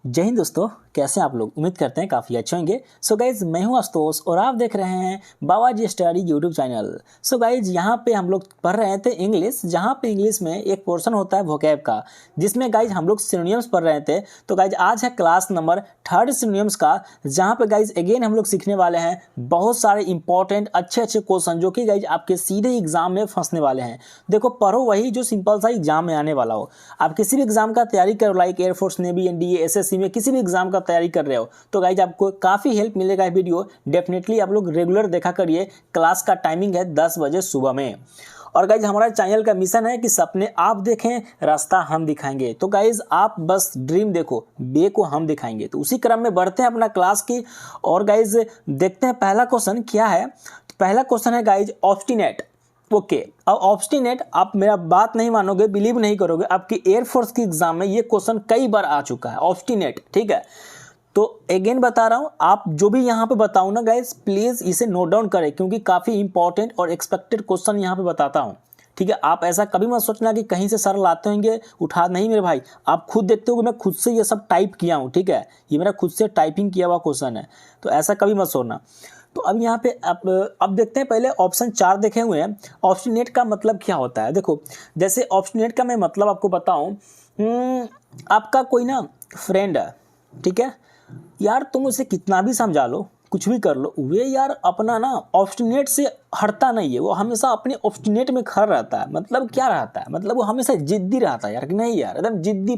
जय हिंद दोस्तों, कैसे हैं आप लोग। उम्मीद करते हैं काफ़ी अच्छे होंगे। सो गाइज, मैं हूं आशुतोष और आप देख रहे हैं Baba ji study YouTube channel. So guys, यहाँ पे हम लोग पढ़ रहे थे इंग्लिश, जहाँ पे इंग्लिश में एक पोर्शन होता है वोकैब का, जिसमें गाइज हम लोग सिनोनिम्स पढ़ रहे थे। तो गाइज आज है क्लास नंबर 3 सिनोनिम्स का, जहाँ पे गाइज अगेन हम लोग सीखने वाले हैं बहुत सारे इंपॉर्टेंट अच्छे क्वेश्चन, जो कि गाइज आपके सीधे एग्जाम में फंसने वाले हैं। देखो, पढ़ो वही जो सिंपल सा एग्जाम में आने वाला हो। आप किसी भी एग्जाम का तैयारी करो, like air force, navy, NDA, SSC में किसी भी एग्जाम का तैयारी कर रहे हो, तो गाइज आपको काफ़ी हेल्प मिलेगा। ये वीडियो डेफिनेटली आप लोग रेगुलर देखा करिए। क्लास का टाइमिंग है 10 बजे सुबह में। और गाइज हमारा चैनल का मिशन है कि सपने आप देखें, रास्ता हम दिखाएंगे। तो गाइज आप बस ड्रीम देखो, बे को हम दिखाएंगे। तो उसी क्रम में बढ़ते हैं अपना क्लास की। और गाइज देखते हैं पहला क्वेश्चन क्या है। तो पहला क्वेश्चन है गाइज ऑब्स्टिनेट। ओके, अब ऑब्स्टिनेट, आप मेरा बात नहीं मानोगे, बिलीव नहीं करोगे, आपकी एयरफोर्स की एग्जाम में ये क्वेश्चन कई बार आ चुका है, ऑब्स्टिनेट। ठीक है, तो अगेन बता रहा हूं, आप जो भी यहाँ पे बताऊं ना गाइस, प्लीज इसे नोट डाउन करें, क्योंकि काफी इंपॉर्टेंट और एक्सपेक्टेड क्वेश्चन यहाँ पे बताता हूं। ठीक है, आप ऐसा कभी मत सोचना कि कहीं से सर लाते होंगे उठा, नहीं मेरे भाई, आप खुद देखते हो कि मैं खुद से ये सब टाइप किया हूँ। ठीक है, ये मेरा खुद से टाइपिंग किया हुआ क्वेश्चन है, तो ऐसा कभी मत सोचना। तो अब यहाँ पे अब देखते हैं, पहले ऑप्शन 4 देखे हुए हैं। ऑब्स्टिनेट का मतलब क्या होता है। देखो, जैसे ऑब्स्टिनेट का मैं मतलब आपको बताऊं, आपका कोई ना फ्रेंड है, ठीक है यार, तुम उसे कितना भी समझा लो, कुछ भी कर लो, वे यार अपना ना ऑब्स्टिनेट से हटता नहीं है। वो हमेशा अपने ऑब्स्टिनेट में खड़ा रहता है। मतलब क्या रहता है, मतलब वो हमेशा जिद्दी रहता है यार, कि नहीं यार एकदम जिद्दी,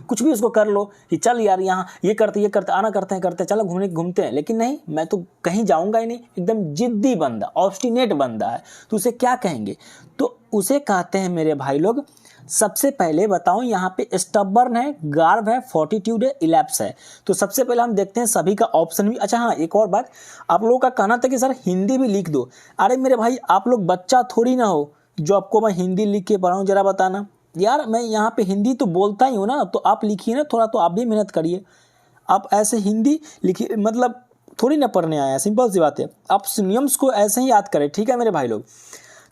कुछ भी उसको कर लो कि चल यार यहाँ ये करते आना करते हैं चलो घूमते हैं, लेकिन नहीं, मैं तो कहीं जाऊंगा ही नहीं। एकदम जिद्दी बंदा, ऑब्स्टिनेट बंदा है, तो उसे क्या कहेंगे। तो उसे कहते हैं मेरे भाई लोग, सबसे पहले बताऊं, यहाँ पे स्टबर्न है, गार्व है, फोर्टिट्यूड है, इलैप्स है। तो सबसे पहले हम देखते हैं सभी का ऑप्शन भी। अच्छा हाँ, एक और बात, आप लोगों का कहना था कि सर हिंदी भी लिख दो। अरे मेरे भाई, आप लोग बच्चा थोड़ी ना हो जो आपको मैं हिंदी लिख के पढ़ाऊँ। जरा बताना यार, मैं यहाँ पे हिंदी तो बोलता ही हूँ ना, तो आप लिखिए ना थोड़ा, तो आप भी मेहनत करिए। आप ऐसे हिंदी लिखिए, मतलब थोड़ी ना पढ़ने आया, सिंपल सी बात है। आप सिनोनिम्स को ऐसे ही याद करें, ठीक है मेरे भाई लोग।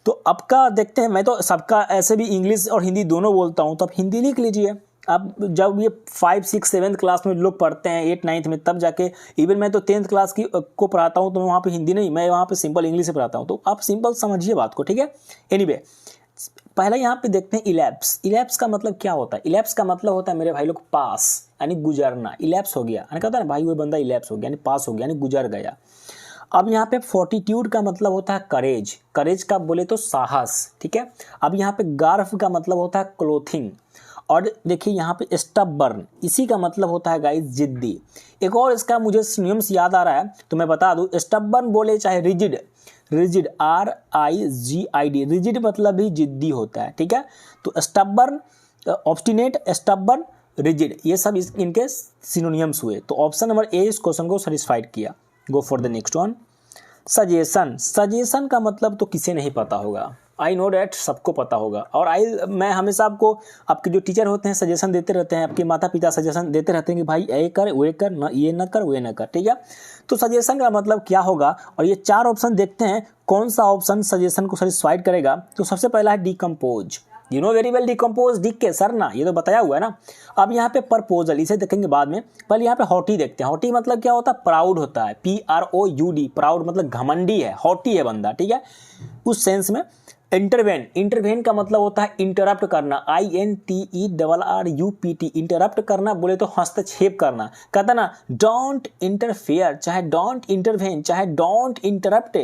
तो आपका देखते हैं, मैं तो सबका ऐसे भी इंग्लिश और हिंदी दोनों बोलता हूँ, तो आप हिंदी लिख लीजिए। अब जब ये 5, 6, 7 क्लास में लोग पढ़ते हैं, 8, 9 में, तब जाके, इवन मैं तो 10th क्लास की को पढ़ाता हूँ, तो वहाँ पे हिंदी नहीं, मैं वहाँ पे सिंपल इंग्लिश से पढ़ाता हूँ। तो आप सिंपल समझिए बात को, ठीक है। एनीवे, पहला यहाँ पे देखते हैं इलैप्स। इलैप्स का मतलब क्या होता है। इलैप्स का मतलब होता है मेरे भाई लोग पास, यानी गुजरना। इलैप्स हो गया, यानी कहता है ना भाई, वो बंदा इलैप्स हो गया, यानी पास हो गया, यानी गुजर गया। अब यहाँ पे फोर्टिट्यूड का मतलब होता है करेज। करेज का बोले तो साहस, ठीक है। अब यहाँ पे गार्फ का मतलब होता है क्लोथिंग। और देखिए यहाँ पे स्टबर्न, इसी का मतलब होता है गाइस जिद्दी। एक और इसका मुझे सिनोनिम्स याद आ रहा है, तो मैं बता दूं, स्टबर्न बोले चाहे रिजिड, रिजिड RIGID, रिजिड मतलब भी जिद्दी होता है, ठीक है। तो स्टबर्न, ऑब्स्टिनेट, स्टबर्न, रिजिड, ये सब इनके सिनोनिम्स हुए। तो ऑप्शन नंबर ए इस क्वेश्चन को सेटिस्फाइड किया। Go for the next one. Suggestion. Suggestion का मतलब तो किसे नहीं पता होगा, आई नो डैट, सबको पता होगा। और मैं हमेशा आपको, आपके जो टीचर होते हैं सजेशन देते रहते हैं, आपके माता पिता सजेशन देते रहते हैं कि भाई ये कर, वो कर, ना ये न कर, वो न कर, ठीक है। तो सजेशन का मतलब क्या होगा, और ये 4 ऑप्शन देखते हैं कौन सा ऑप्शन सजेशन को सेटिस्फाइड करेगा। तो सबसे पहला है decompose. You know very well decompose, Dick के सर ना, ये तो बताया हुआ है ना। अब यहाँ पे प्रपोजल, इसे देखेंगे बाद में, पहले यहाँ पे हॉटी देखते हैं। हॉटी मतलब क्या होता है, प्राउड होता है, PROUD, प्राउड मतलब घमंडी है, हॉटी है बंदा, ठीक है, उस सेंस में। इंटरवेन, इंटरवेन का मतलब होता है इंटरप्ट करना, INTERRUPT, इंटरप्ट करना बोले तो हस्तक्षेप करना। कहता ना डोंट इंटरफेयर, चाहे डोंट इंटरवेन, चाहे डोंट इंटरप्ट,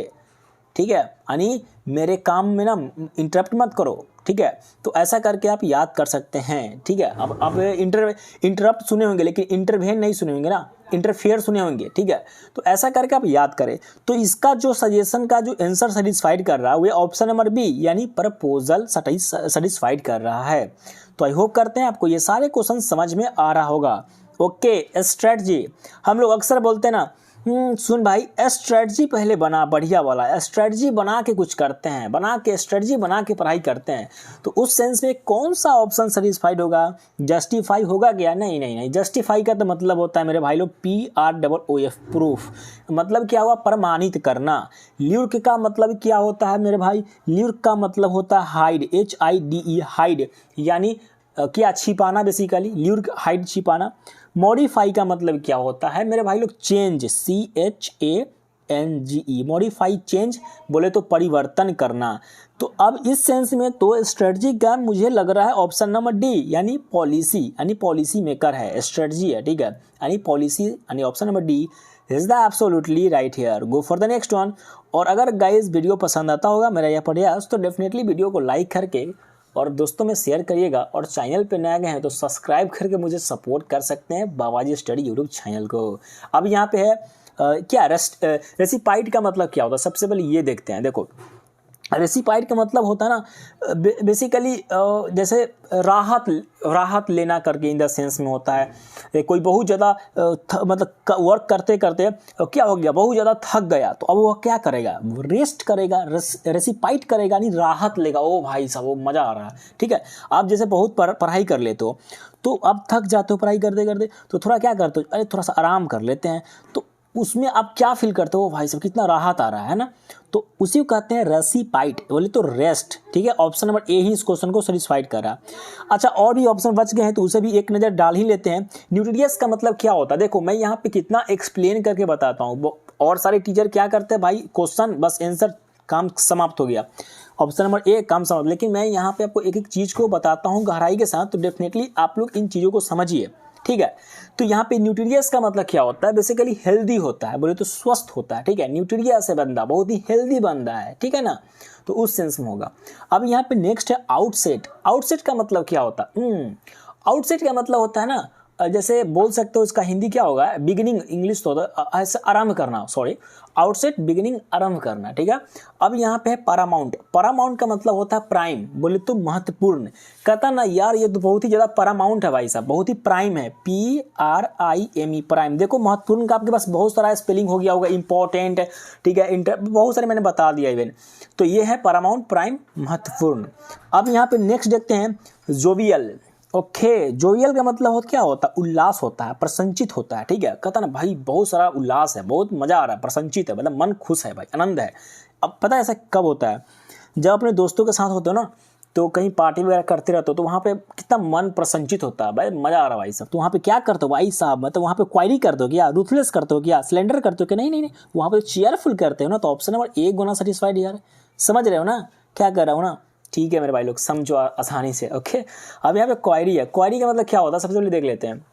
ठीक है, यानी मेरे काम में ना इंटरप्ट मत करो, ठीक है। तो ऐसा करके आप याद कर सकते हैं, ठीक है। अब आप इंटरप्ट सुने होंगे, लेकिन इंटरवेन नहीं सुने होंगे ना, इंटरफेयर सुने होंगे, ठीक है। तो ऐसा करके आप याद करें। तो इसका जो सजेशन का जो आंसर सेटिस्फाइड कर रहा है, वो ऑप्शन नंबर बी, यानी प्रपोजल सेटिस्फाइड कर रहा है। तो आई होप करते हैं आपको ये सारे क्वेश्चन समझ में आ रहा होगा। ओके, स्ट्रेटजी, हम लोग अक्सर बोलते हैं ना, सुन भाई, स्ट्रेटजी पहले बना, बढ़िया वाला स्ट्रेटजी बना के कुछ करते हैं, स्ट्रेटजी बना के पढ़ाई करते हैं। तो उस सेंस में कौन सा ऑप्शन सेटिस्फाइड होगा, जस्टिफाई होगा क्या, नहीं नहीं नहीं। जस्टिफाई का तो मतलब होता है मेरे भाई लोग PROOF, प्रूफ, मतलब क्या हुआ, प्रमाणित करना। ल्यूर्क का मतलब क्या होता है मेरे भाई, ल्यूर्क का मतलब होता है हाइड, HIDE, हाइड, यानी क्या छिपाना, बेसिकली ल्यूर हाइड छिपाना। मॉडिफाई का मतलब क्या होता है मेरे भाई लोग, चेंज, CHANGE, मॉडिफाई चेंज बोले तो परिवर्तन करना। तो अब इस सेंस में तो स्ट्रेटजी का मुझे लग रहा है ऑप्शन नंबर डी यानी पॉलिसी, यानी पॉलिसी मेकर है, स्ट्रेटजी है, ठीक है, यानी पॉलिसी, यानी option number D is the absolutely right here. Go for the next one. और अगर गाइस वीडियो पसंद आता होगा मेरा यह प्रयास तो डेफिनेटली वीडियो को लाइक करके और दोस्तों में शेयर करिएगा, और चैनल पे नए गए हैं तो सब्सक्राइब करके मुझे सपोर्ट कर सकते हैं बाबाजी स्टडी यूट्यूब चैनल को। अब यहाँ पे है क्या रेसिपाइट का मतलब क्या होता है, सबसे पहले ये देखते हैं। देखो रेसिपाइट का मतलब होता है ना बेसिकली जैसे राहत लेना करके इन द सेंस में होता है। कोई बहुत ज़्यादा मतलब वर्क करते करते क्या हो गया, बहुत ज़्यादा थक गया, तो अब वो क्या करेगा, वो रेस्ट करेगा, रेसिपाइट करेगा, यानी राहत लेगा। ओ भाई साहब वो मज़ा आ रहा है, ठीक है। आप जैसे बहुत पढ़ाई कर लेते हो तो अब थक जाते हो पढ़ाई करते करते, तो थोड़ा क्या करते हो, अरे थोड़ा सा आराम कर लेते हैं, तो उसमें आप क्या फील करते हो, भाई साहब कितना राहत आ रहा है ना। तो उसी को कहते हैं रेसिपाइट, बोले तो रेस्ट, ठीक है। ऑप्शन नंबर ए ही इस क्वेश्चन को सेटिस्फाइड कर रहा है। अच्छा और भी ऑप्शन बच गए हैं तो उसे भी एक नज़र डाल ही लेते हैं। न्यूट्रियस का मतलब क्या होता है, देखो मैं यहाँ पे कितना एक्सप्लेन करके बताता हूँ, और सारे टीचर क्या करते हैं भाई, क्वेश्चन बस आंसर, काम समाप्त हो गया, ऑप्शन नंबर ए काम समाप्त। लेकिन मैं यहाँ पे आपको एक एक चीज़ को बताता हूँ गहराई के साथ, तो डेफिनेटली आप लोग इन चीज़ों को समझिए, ठीक है। तो यहाँ पे न्यूट्रियस का मतलब क्या होता है, बेसिकली हेल्दी होता है, बोले तो स्वस्थ होता है, ठीक है। न्यूट्रियस है बंदा, बहुत ही हेल्दी बंदा है, ठीक है ना, तो उस सेंस में होगा। अब यहाँ पे नेक्स्ट है आउटसेट। आउटसेट का मतलब क्या होता है, आउटसेट का मतलब होता है ना, जैसे बोल सकते हो इसका हिंदी क्या होगा, बिगिनिंग, इंग्लिश तो ऐसे आरंभ करना, सॉरी आउटसेट बिगिनिंग आरंभ करना, ठीक है। अब यहाँ पे है पैरामाउंट। पैरामाउंट का मतलब होता है प्राइम, बोले तो महत्वपूर्ण। कहता ना यार ये तो बहुत ही ज़्यादा पैरामाउंट है भाई साहब, बहुत ही प्राइम है, PRIME प्राइम। देखो महत्वपूर्ण का आपके पास बहुत सारा स्पेलिंग हो गया होगा, इंपॉर्टेंट, ठीक है, बहुत सारे मैंने बता दिया इवन। तो ये है पैरामाउंट, प्राइम, महत्वपूर्ण। अब यहाँ पे नेक्स्ट देखते हैं जोवियल। ओके जोवियल का मतलब हो क्या होता है, उल्लास होता है, प्रसन्नचित होता है, ठीक है। कहता ना भाई बहुत सारा उल्लास है, बहुत मजा आ रहा है, प्रसन्नचित है, मतलब मन खुश है भाई, आनंद है। अब पता है ऐसा कब होता है, जब अपने दोस्तों के साथ होते हो ना, तो कहीं पार्टी वगैरह करते रहते हो, तो वहाँ पे कितना मन प्रसन्नचित होता है, भाई मजा आ रहा है भाई साहब। तो वहाँ पे क्या करते हो भाई साहब, मतलब वहाँ पे क्वायरी करते हो क्या, रूथलेस करते हो क्या, सिलेंडर करते हो क्या, नहीं नहीं नहीं, वहाँ पे चेयरफुल करते हो ना। तो option number A Guna satisfied यार, समझ रहे हो ना क्या कर रहा हूँ ना, ठीक है मेरे भाई लोग, समझो आसानी से। ओके अब यहाँ पे क्वायरी है। क्वायरी का मतलब क्या होता है, सबसे पहले देख लेते हैं।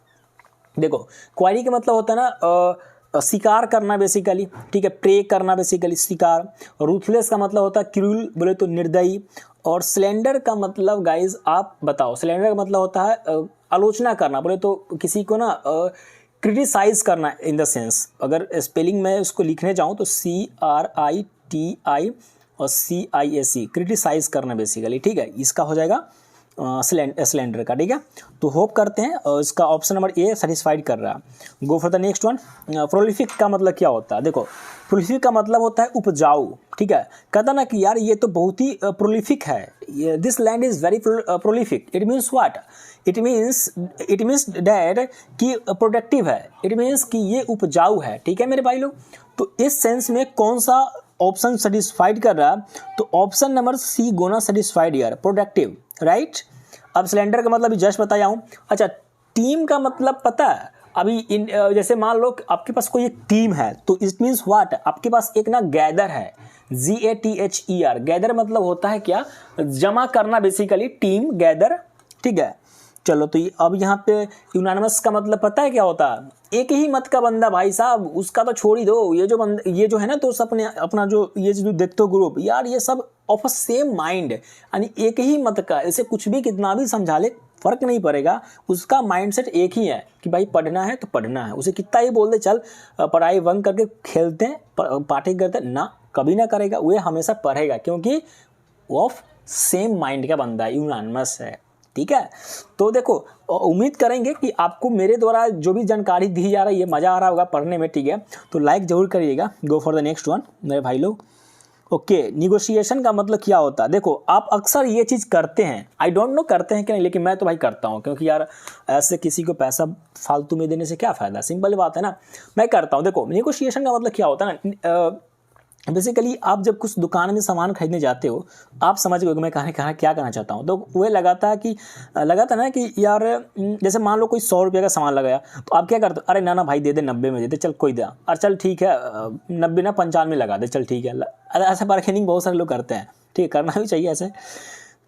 देखो क्वायरी का मतलब होता है ना शिकार करना बेसिकली, ठीक है, प्रे करना बेसिकली, शिकार। रूथलेस का मतलब होता है क्रूल, बोले तो निर्दयी। और सिलेंडर का मतलब गाइज आप बताओ, सिलेंडर का मतलब होता है आलोचना करना, बोले तो किसी को ना क्रिटिसाइज करना इन द सेंस। अगर स्पेलिंग में उसको लिखने जाऊँ तो CRITI और CIAC, क्रिटिसाइज करना बेसिकली, ठीक है। इसका हो जाएगा सिलेंडर का, ठीक है। तो होप करते हैं इसका ऑप्शन नंबर ए सेटिस्फाइड कर रहा है। Go for the next one. Prolific का मतलब क्या होता है, देखो प्रोलिफिक का मतलब होता है उपजाऊ, ठीक है। कहता ना कि यार ये तो बहुत ही प्रोलिफिक है, this land is very prolific. It means what, it means that कि प्रोडक्टिव है, इट मीन्स कि ये उपजाऊ है, ठीक है मेरे भाई लोग। तो इस सेंस में कौन सा ऑप्शन सेटिस्फाइड कर रहा है, तो option number C gonna satisfied यार, प्रोडक्टिव, राइट। अब सिलेंडर का मतलब जस्ट बताया हूँ। अच्छा टीम का मतलब पता है, अभी जैसे मान लो आपके पास कोई एक टीम है, तो इट मीन्स व्हाट, आपके पास एक ना गैदर है, GATHER, गैदर मतलब होता है क्या, जमा करना बेसिकली, टीम गैदर, ठीक है। चलो तो अब यहाँ पे यूनानिमस का मतलब पता है क्या होता है, एक ही मत का बंदा भाई साहब, उसका तो छोड़ ही दो, ये जो है ना, तो अपना जो ये जो देखते हो ग्रुप यार, ये सब ऑफ अ सेम माइंड, यानी एक ही मत का, इसे कुछ भी कितना भी समझा ले फर्क नहीं पड़ेगा, उसका माइंडसेट एक ही है कि भाई पढ़ना है तो पढ़ना है। उसे कितना ही बोल दे चल पढ़ाई बंद करके खेलते हैं पार्टी करते हैं, ना कभी ना करेगा, वो हमेशा पढ़ेगा, क्योंकि ऑफ सेम माइंड का बंदा है, यूनानिमस है, ठीक है। तो देखो उम्मीद करेंगे कि आपको मेरे द्वारा जो भी जानकारी दी जा रही है मज़ा आ रहा होगा पढ़ने में, ठीक है। तो लाइक जरूर करिएगा। Go for the next one मेरे भाई लोग। ओके निगोशिएशन का मतलब क्या होता है, देखो आप अक्सर ये चीज़ करते हैं, आई डोंट नो करते हैं कि नहीं, लेकिन मैं तो भाई करता हूँ, क्योंकि यार ऐसे किसी को पैसा फालतू में देने से क्या फ़ायदा, सिंपल बात है ना, मैं करता हूँ। देखो निगोशिएशन का मतलब क्या होता है ना, बेसिकली आप जब कुछ दुकान में सामान खरीदने जाते हो, आप समझ गए मैं क्या कहना चाहता हूँ। तो वह लगाता ना कि यार जैसे मान लो कोई 100 रुपये का सामान लगाया, तो आप क्या करते हो, अरे ना भाई दे दे 90 में दे दे, चल कोई दे, अरे चल ठीक है 90 ना 95 लगा दे, चल ठीक है। अरे ऐसा बार्गेनिंग बहुत सारे लोग करते हैं, ठीक है, करना भी चाहिए ऐसे।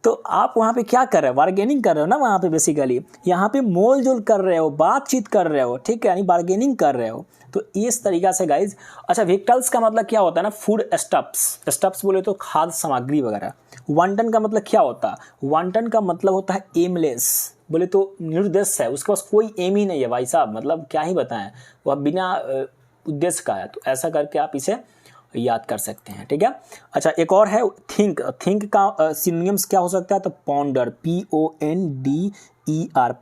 तो आप वहाँ पे क्या कर रहे हो, बार्गेनिंग कर रहे हो ना वहाँ पे, बेसिकली यहाँ पे मोल जोल कर रहे हो, बातचीत कर रहे हो, ठीक है, यानी बार्गेनिंग कर रहे हो। तो इस तरीका से गाइज। अच्छा, व्हीकल्स का मतलब क्या होता है ना, फूड स्टफ्स बोले तो खाद्य सामग्री वगैरह। वांटन का मतलब क्या होता है, वांटन का मतलब होता है एमलेस, बोले तो निर्देश है, उसके पास कोई एम ही नहीं है भाई साहब, मतलब क्या ही बताएं, वह बिना उद्देश्य का है। तो ऐसा करके आप इसे याद कर सकते हैं, ठीक है। अच्छा, एक और है थिंक का सिनोनिम्स क्या हो सकता है, तो पॉन्डर, PONDER,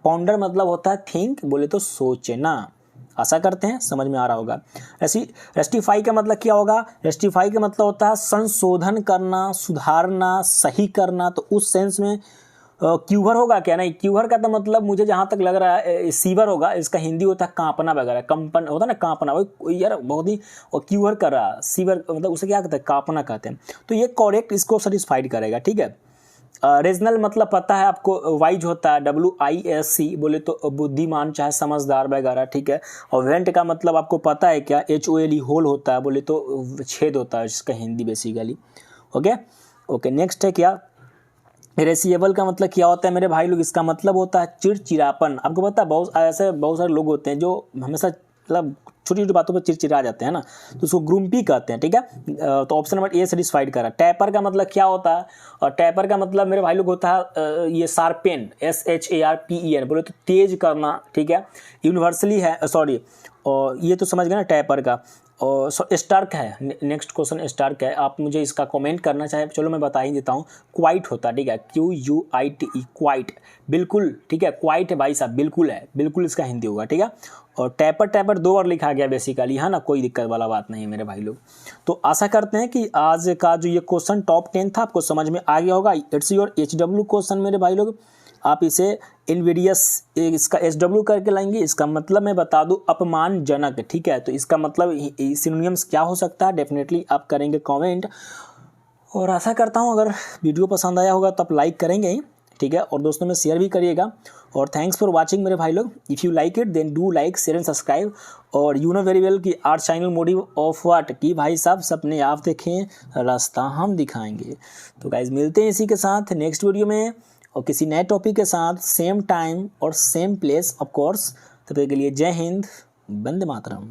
पॉन्डर मतलब होता है थिंक, बोले तो सोचना। आशा करते हैं समझ में आ रहा होगा। रेस्टिफाई का मतलब क्या होगा, रेस्टिफाई का मतलब होता है संशोधन करना, सुधारना, सही करना। तो उस सेंस में क्यूवर होगा क्या, नहीं, क्यूवर का तो मतलब मुझे जहाँ तक लग रहा है सीवर होगा, इसका हिंदी होता है कांपना वगैरह, कंपन होता है ना, कांपना, वो यार बहुत ही, और क्यूवर कर रहा, सीवर मतलब उसे क्या कहते हैं, कांपना कहते हैं। तो ये करेक्ट इसको सेटिस्फाइड करेगा, ठीक है। रीजनल मतलब पता है आपको, वाइज होता है, WISC, बोले तो बुद्धिमान चाहे समझदार वगैरह, ठीक है। और वेंट का मतलब आपको पता है क्या, HOLE, होल होता है, बोले तो छेद होता है, जिसका हिंदी बेसिकली। ओके, नेक्स्ट है क्या, इरेसिएबल का मतलब क्या होता है मेरे भाई लोग, इसका मतलब होता है चिड़चिड़ापन। आपको पता है बहुत सारे लोग होते हैं जो हमेशा मतलब छोटी छोटी बातों पर चिड़चिड़ा जाते हैं ना, तो उसको ग्रुम्पी कहते हैं, ठीक है। तो ऑप्शन नंबर ए सेटिस्फाइड करा। टैपर का मतलब क्या होता है, और टैपर का मतलब मेरे भाई लोग होता है ये शार्पेन, SHARPEN, बोले तो तेज करना, ठीक है। यूनिवर्सली है, सॉरी, और ये तो समझ गए ना टैपर का। और स्टार्क है, नेक्स्ट क्वेश्चन स्टार्क है, आप मुझे इसका कमेंट करना चाहे, चलो मैं बता ही देता हूँ। क्वाइट होता है, ठीक है, QUITE, क्वाइट, बिल्कुल, ठीक है, क्वाइट है भाई साहब, बिल्कुल है, बिल्कुल इसका हिंदी होगा, ठीक है। और टैपर 2 बार लिखा गया बेसिकली, है ना, कोई दिक्कत वाला बात नहीं है मेरे भाई लोग। तो आशा करते हैं कि आज का जो ये क्वेश्चन टॉप 10 था आपको समझ में आ गया होगा। इट्स योर HW क्वेश्चन मेरे भाई लोग, आप इसे इनविडियस, इसका SW करके लाएंगे, इसका मतलब मैं बता दूं अपमानजनक, ठीक है। तो इसका मतलब सिनोनिम्स क्या हो सकता है, डेफिनेटली आप करेंगे कमेंट। और आशा करता हूं अगर वीडियो पसंद आया होगा तो आप लाइक करेंगे ही, ठीक है, और दोस्तों में शेयर भी करिएगा। और थैंक्स फॉर वाचिंग मेरे भाई लोग। If you like it then do like, share and subscribe. और यू नो वेरी वेल कि our channel motive of what, कि भाई साहब सपने आप देखें, रास्ता हम दिखाएंगे। तो गाइज मिलते हैं इसी के साथ नेक्स्ट वीडियो में, और किसी नए टॉपिक के साथ, सेम टाइम और सेम प्लेस ऑफ कोर्स। तब तक के लिए जय हिंद, वंदे मातरम।